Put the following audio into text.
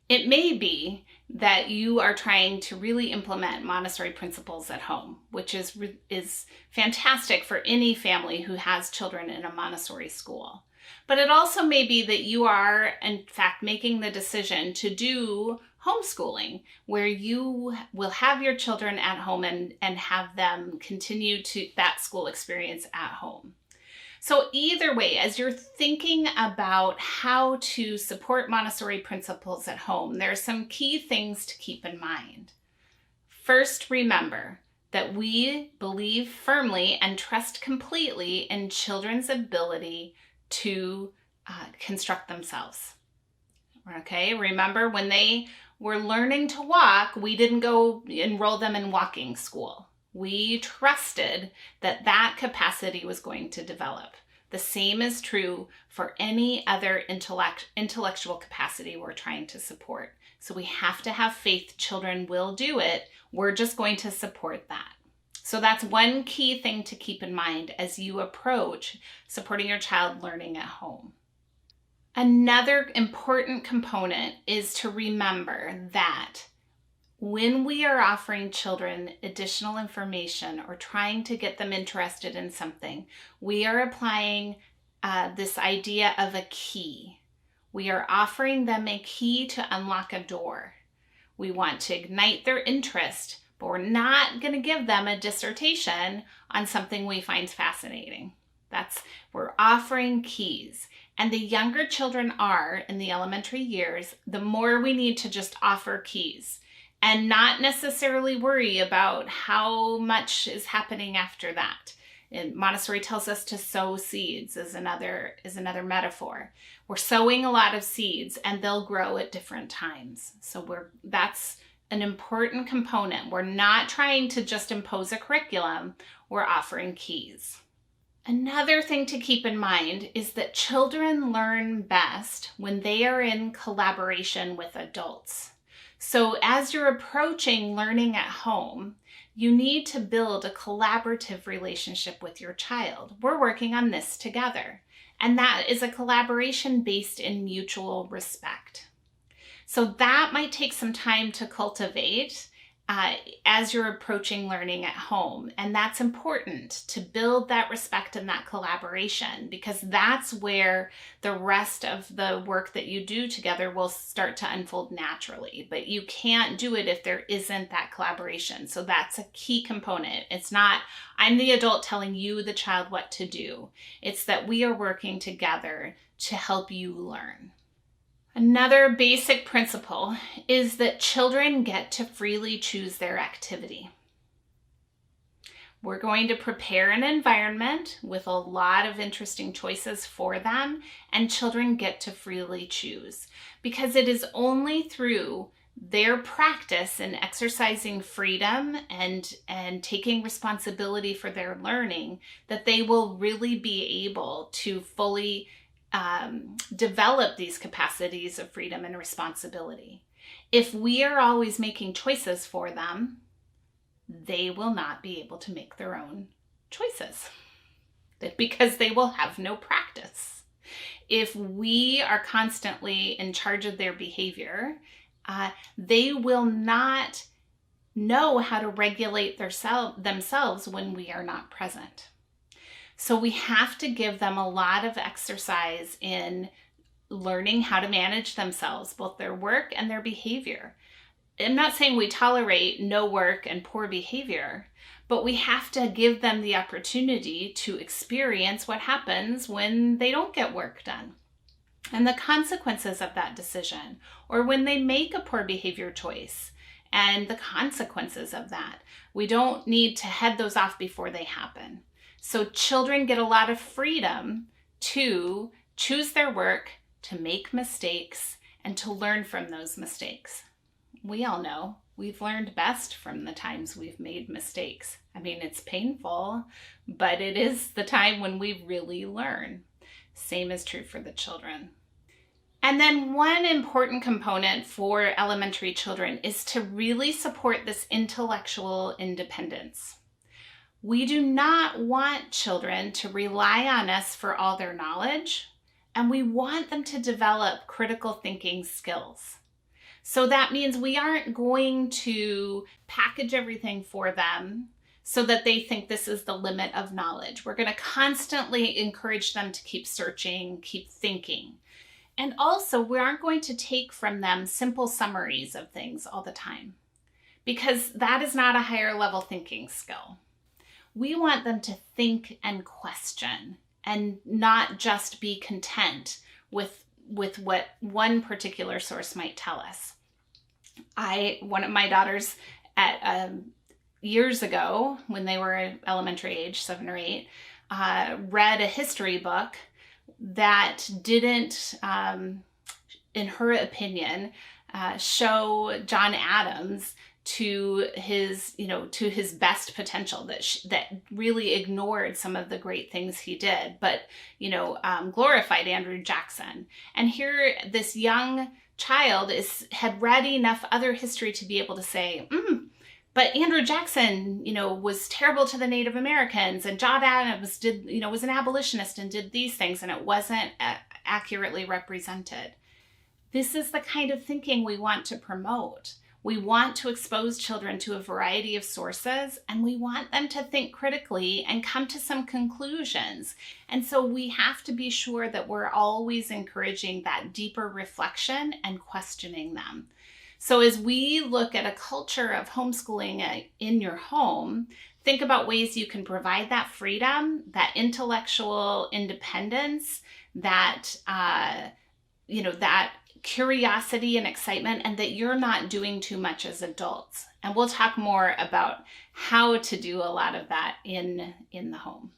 It may be that you are trying to really implement Montessori principles at home, which is fantastic for any family who has children in a Montessori school. But it also may be that you are, in fact, making the decision to do homeschooling, where you will have your children at home and have them continue to that school experience at home. So either way, as you're thinking about how to support Montessori principles at home, there are some key things to keep in mind. First, remember that we believe firmly and trust completely in children's ability to construct themselves. Okay, remember when they were learning to walk, we didn't go enroll them in walking school. We trusted that capacity was going to develop. The same is true for any other intellectual capacity we're trying to support. So we have to have faith children will do it. We're just going to support that. So that's one key thing to keep in mind as you approach supporting your child learning at home. Another important component is to remember that when we are offering children additional information or trying to get them interested in something, we are applying this idea of a key. We are offering them a key to unlock a door. We want to ignite their interest, but we're not going to give them a dissertation on something we find fascinating. We're offering keys. And the younger children are in the elementary years, the more we need to just offer keys and not necessarily worry about how much is happening after that. And Montessori tells us to sow seeds is another metaphor. We're sowing a lot of seeds and they'll grow at different times. So that's an important component. We're not trying to just impose a curriculum, we're offering keys. Another thing to keep in mind is that children learn best when they are in collaboration with adults. So as you're approaching learning at home, you need to build a collaborative relationship with your child. We're working on this together. And that is a collaboration based in mutual respect. So that might take some time to cultivate as you're approaching learning at home. And that's important to build that respect and that collaboration, because that's where the rest of the work that you do together will start to unfold naturally. But you can't do it if there isn't that collaboration. So that's a key component. It's not, I'm the adult telling you, the child, what to do. It's that we are working together to help you learn. Another basic principle is that children get to freely choose their activity. We're going to prepare an environment with a lot of interesting choices for them, and children get to freely choose, because it is only through their practice in exercising freedom and taking responsibility for their learning that they will really be able to fully develop these capacities of freedom and responsibility. If we are always making choices for them, they will not be able to make their own choices because they will have no practice. If we are constantly in charge of their behavior, they will not know how to regulate themselves when we are not present. So we have to give them a lot of exercise in learning how to manage themselves, both their work and their behavior. I'm not saying we tolerate no work and poor behavior, but we have to give them the opportunity to experience what happens when they don't get work done and the consequences of that decision, or when they make a poor behavior choice and the consequences of that. We don't need to head those off before they happen. So children get a lot of freedom to choose their work, to make mistakes, and to learn from those mistakes. We all know we've learned best from the times we've made mistakes. I mean, it's painful, but it is the time when we really learn. Same is true for the children. And then one important component for elementary children is to really support this intellectual independence. We do not want children to rely on us for all their knowledge, and we want them to develop critical thinking skills. So that means we aren't going to package everything for them so that they think this is the limit of knowledge. We're going to constantly encourage them to keep searching, keep thinking. And also, we aren't going to take from them simple summaries of things all the time, because that is not a higher level thinking skill. We want them to think and question and not just be content with what one particular source might tell us. One of my daughters at years ago, when they were elementary age, 7 or 8, read a history book that didn't, in her opinion, show John Adams to his best potential, that really ignored some of the great things he did, but glorified Andrew Jackson. And here this young child had read enough other history to be able to say, but Andrew Jackson, was terrible to the Native Americans, and John Adams was an abolitionist and did these things, and it wasn't accurately represented. This is the kind of thinking we want to promote. We want to expose children to a variety of sources, and we want them to think critically and come to some conclusions. And so we have to be sure that we're always encouraging that deeper reflection and questioning them. So as we look at a culture of homeschooling in your home, think about ways you can provide that freedom, that intellectual independence, that that curiosity and excitement, and that you're not doing too much as adults. And we'll talk more about how to do a lot of that in the home.